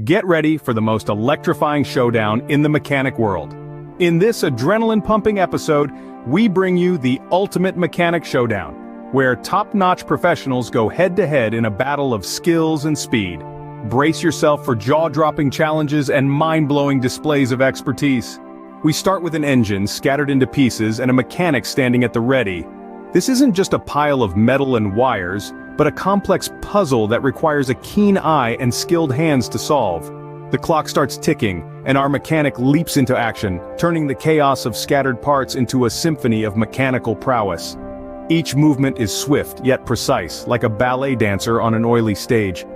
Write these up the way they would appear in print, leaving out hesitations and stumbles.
Get ready for the most electrifying showdown in the mechanic world. In this adrenaline-pumping episode, we bring you the ultimate mechanic showdown, where top-notch professionals go head-to-head in a battle of skills and speed. Brace yourself for jaw-dropping challenges and mind-blowing displays of expertise. We start with an engine scattered into pieces and a mechanic standing at the ready. This isn't just a pile of metal and wires, but a complex puzzle that requires a keen eye and skilled hands to solve. The clock starts ticking, and our mechanic leaps into action, turning the chaos of scattered parts into a symphony of mechanical prowess. Each movement is swift yet precise, like a ballet dancer on an oily stage.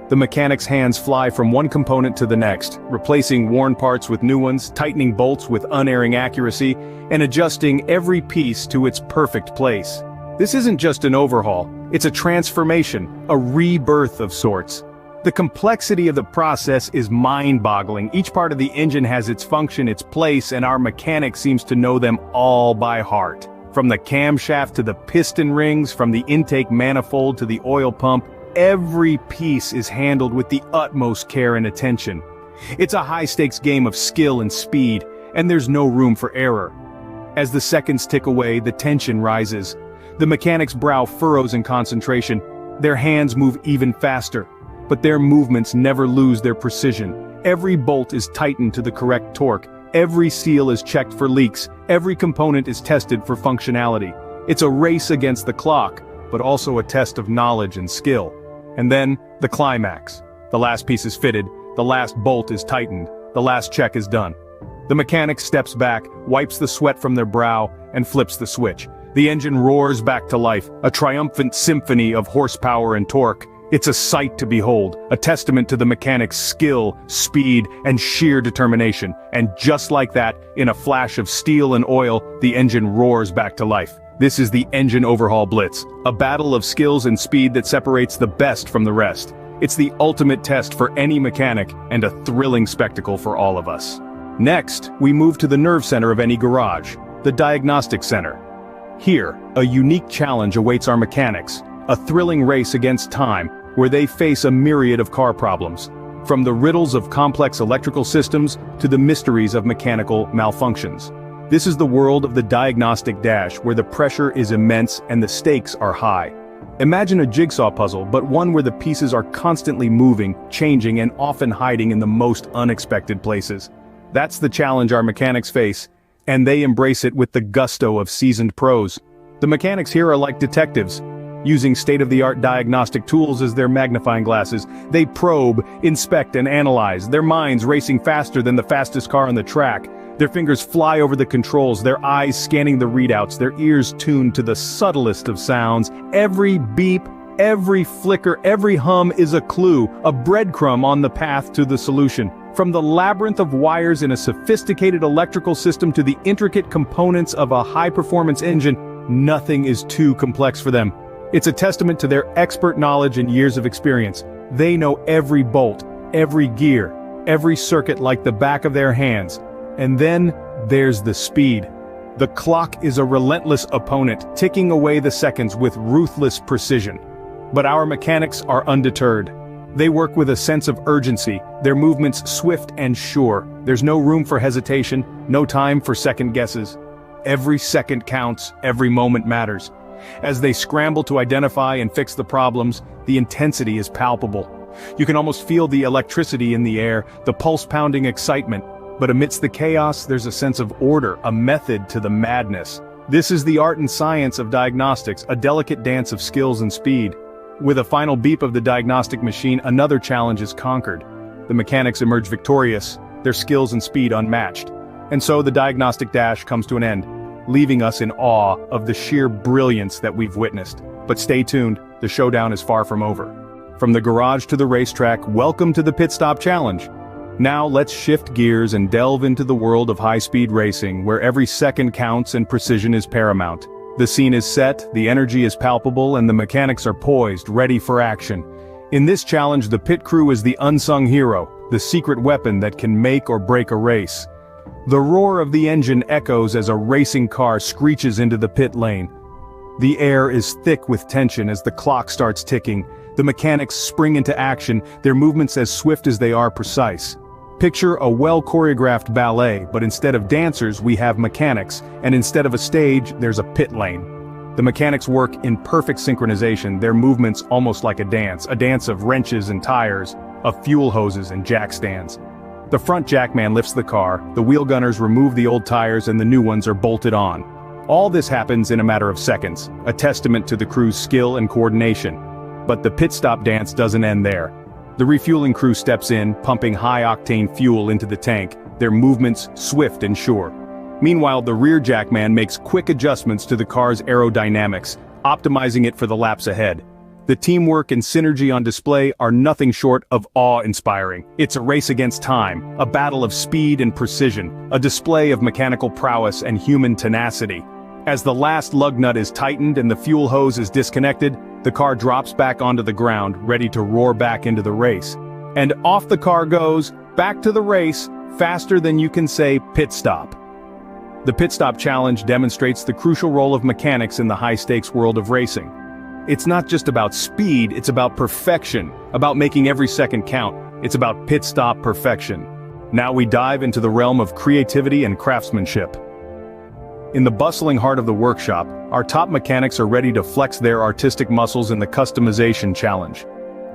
The mechanic's hands fly from one component to the next, replacing worn parts with new ones, tightening bolts with unerring accuracy, and adjusting every piece to its perfect place. This isn't just an overhaul, it's a transformation, a rebirth of sorts. The complexity of the process is mind-boggling. Each part of the engine has its function, its place, and our mechanic seems to know them all by heart. From the camshaft to the piston rings, from the intake manifold to the oil pump, every piece is handled with the utmost care and attention. It's a high-stakes game of skill and speed, and there's no room for error. As the seconds tick away, the tension rises. The mechanic's brow furrows in concentration. Their hands move even faster, but their movements never lose their precision. Every bolt is tightened to the correct torque. Every seal is checked for leaks. Every component is tested for functionality. It's a race against the clock, but also a test of knowledge and skill. And then, the climax. The last piece is fitted, the last bolt is tightened, the last check is done. The mechanic steps back, wipes the sweat from their brow, and flips the switch. The engine roars back to life, a triumphant symphony of horsepower and torque. It's a sight to behold, a testament to the mechanic's skill, speed, and sheer determination. And just like that, in a flash of steel and oil, the engine roars back to life. This is the Engine Overhaul Blitz, a battle of skills and speed that separates the best from the rest. It's the ultimate test for any mechanic, and a thrilling spectacle for all of us. Next, we move to the nerve center of any garage, the diagnostic center. Here, a unique challenge awaits our mechanics, a thrilling race against time, where they face a myriad of car problems, from the riddles of complex electrical systems to the mysteries of mechanical malfunctions. This is the world of the diagnostic dash, where the pressure is immense and the stakes are high. Imagine a jigsaw puzzle, but one where the pieces are constantly moving, changing, and often hiding in the most unexpected places. That's the challenge our mechanics face, and they embrace it with the gusto of seasoned pros. The mechanics here are like detectives, using state-of-the-art diagnostic tools as their magnifying glasses. They probe, inspect, and analyze, their minds racing faster than the fastest car on the track. Their fingers fly over the controls, their eyes scanning the readouts, their ears tuned to the subtlest of sounds. Every beep, every flicker, every hum is a clue, a breadcrumb on the path to the solution. From the labyrinth of wires in a sophisticated electrical system to the intricate components of a high-performance engine, nothing is too complex for them. It's a testament to their expert knowledge and years of experience. They know every bolt, every gear, every circuit like the back of their hands. And then, there's the speed. The clock is a relentless opponent, ticking away the seconds with ruthless precision. But our mechanics are undeterred. They work with a sense of urgency, their movements swift and sure. There's no room for hesitation, no time for second guesses. Every second counts, every moment matters. As they scramble to identify and fix the problems, the intensity is palpable. You can almost feel the electricity in the air, the pulse-pounding excitement. But amidst the chaos, there's a sense of order, a method to the madness. This is the art and science of diagnostics, a delicate dance of skills and speed. With a final beep of the diagnostic machine, another challenge is conquered. The mechanics emerge victorious, their skills and speed unmatched. And so the diagnostic dash comes to an end, leaving us in awe of the sheer brilliance that we've witnessed. But stay tuned, the showdown is far from over. From the garage to the racetrack, welcome to the Pit Stop Challenge. Now let's shift gears and delve into the world of high-speed racing, where every second counts and precision is paramount. The scene is set, the energy is palpable, and the mechanics are poised, ready for action. In this challenge, the pit crew is the unsung hero, the secret weapon that can make or break a race. The roar of the engine echoes as a racing car screeches into the pit lane. The air is thick with tension as the clock starts ticking. The mechanics spring into action, their movements as swift as they are precise. Picture a well-choreographed ballet, but instead of dancers we have mechanics, and instead of a stage, there's a pit lane. The mechanics work in perfect synchronization, their movements almost like a dance of wrenches and tires, of fuel hoses and jack stands. The front jackman lifts the car, the wheel gunners remove the old tires and the new ones are bolted on. All this happens in a matter of seconds, a testament to the crew's skill and coordination. But the pit stop dance doesn't end there. The refueling crew steps in, pumping high-octane fuel into the tank, their movements swift and sure. Meanwhile, the rear jackman makes quick adjustments to the car's aerodynamics, optimizing it for the laps ahead. The teamwork and synergy on display are nothing short of awe-inspiring. It's a race against time, a battle of speed and precision, a display of mechanical prowess and human tenacity. As the last lug nut is tightened and the fuel hose is disconnected, the car drops back onto the ground, ready to roar back into the race. And off the car goes, back to the race, faster than you can say pit stop. The pit stop challenge demonstrates the crucial role of mechanics in the high-stakes world of racing. It's not just about speed, it's about perfection, about making every second count. It's about pit stop perfection. Now we dive into the realm of creativity and craftsmanship. In the bustling heart of the workshop, our top mechanics are ready to flex their artistic muscles in the customization challenge.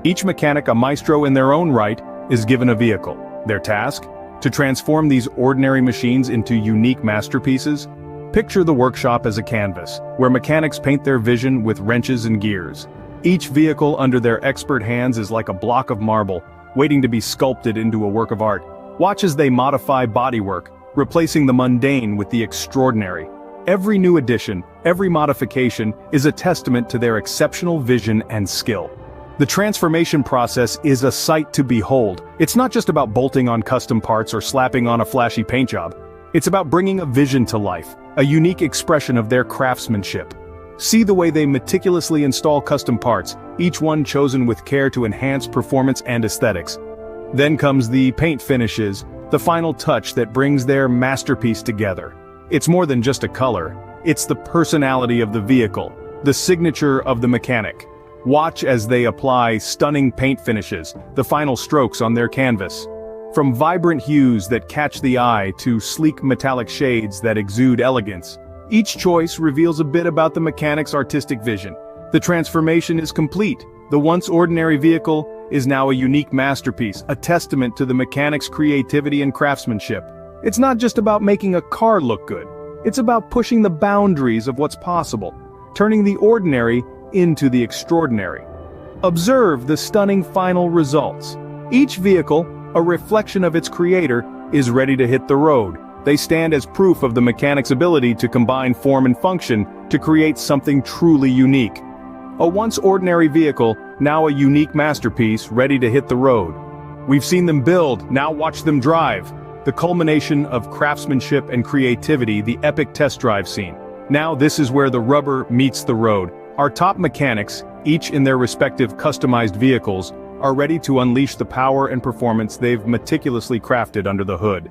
Each mechanic, a maestro in their own right, is given a vehicle. Their task? To transform these ordinary machines into unique masterpieces. Picture the workshop as a canvas, where mechanics paint their vision with wrenches and gears. Each vehicle under their expert hands is like a block of marble, waiting to be sculpted into a work of art. Watch as they modify bodywork, replacing the mundane with the extraordinary. Every new addition, every modification, is a testament to their exceptional vision and skill. The transformation process is a sight to behold. It's not just about bolting on custom parts or slapping on a flashy paint job. It's about bringing a vision to life, a unique expression of their craftsmanship. See the way they meticulously install custom parts, each one chosen with care to enhance performance and aesthetics. Then comes the paint finishes, the final touch that brings their masterpiece together. It's more than just a color, it's the personality of the vehicle, the signature of the mechanic. Watch as they apply stunning paint finishes, the final strokes on their canvas. From vibrant hues that catch the eye to sleek metallic shades that exude elegance, each choice reveals a bit about the mechanic's artistic vision. The transformation is complete. The once ordinary vehicle is now a unique masterpiece, a testament to the mechanic's creativity and craftsmanship. It's not just about making a car look good. It's about pushing the boundaries of what's possible, turning the ordinary into the extraordinary. Observe the stunning final results. Each vehicle, a reflection of its creator, is ready to hit the road. They stand as proof of the mechanic's ability to combine form and function to create something truly unique. A once ordinary vehicle, now a unique masterpiece ready to hit the road. We've seen them build, now watch them drive. The culmination of craftsmanship and creativity, the epic test drive scene. Now this is where the rubber meets the road. Our top mechanics, each in their respective customized vehicles, are ready to unleash the power and performance they've meticulously crafted under the hood.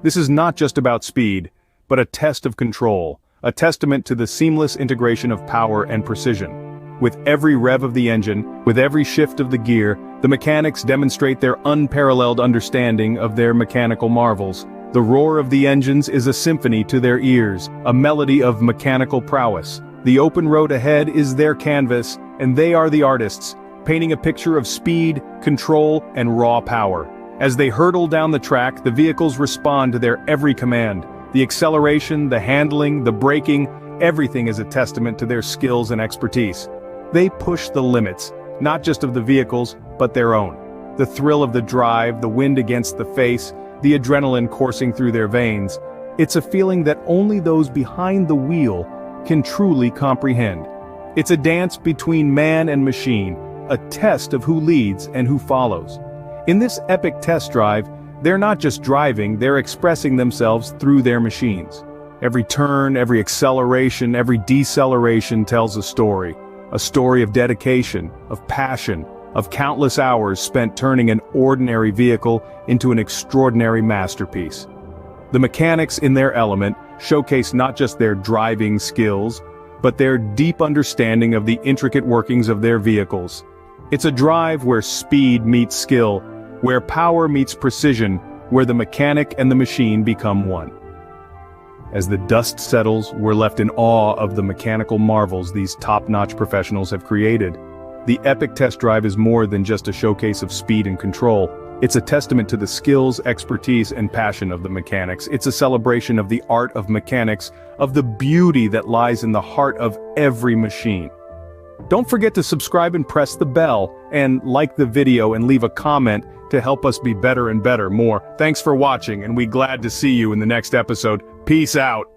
This is not just about speed, but a test of control, a testament to the seamless integration of power and precision. With every rev of the engine, with every shift of the gear, the mechanics demonstrate their unparalleled understanding of their mechanical marvels. The roar of the engines is a symphony to their ears, a melody of mechanical prowess. The open road ahead is their canvas, and they are the artists, painting a picture of speed, control, and raw power. As they hurtle down the track, the vehicles respond to their every command. The acceleration, the handling, the braking, everything is a testament to their skills and expertise. They push the limits, not just of the vehicles, but their own. The thrill of the drive, the wind against the face, the adrenaline coursing through their veins. It's a feeling that only those behind the wheel can truly comprehend. It's a dance between man and machine, a test of who leads and who follows. In this epic test drive, they're not just driving, they're expressing themselves through their machines. Every turn, every acceleration, every deceleration tells a story of dedication, of passion, of countless hours spent turning an ordinary vehicle into an extraordinary masterpiece. The mechanics in their element showcase not just their driving skills, but their deep understanding of the intricate workings of their vehicles. It's a drive where speed meets skill, where power meets precision, where the mechanic and the machine become one. As the dust settles, we're left in awe of the mechanical marvels these top-notch professionals have created. The epic test drive is more than just a showcase of speed and control. It's a testament to the skills, expertise, and passion of the mechanics. It's a celebration of the art of mechanics, of the beauty that lies in the heart of every machine. Don't forget to subscribe and press the bell, and like the video and leave a comment to help us be better and better more. Thanks for watching, and we're glad to see you in the next episode. Peace out.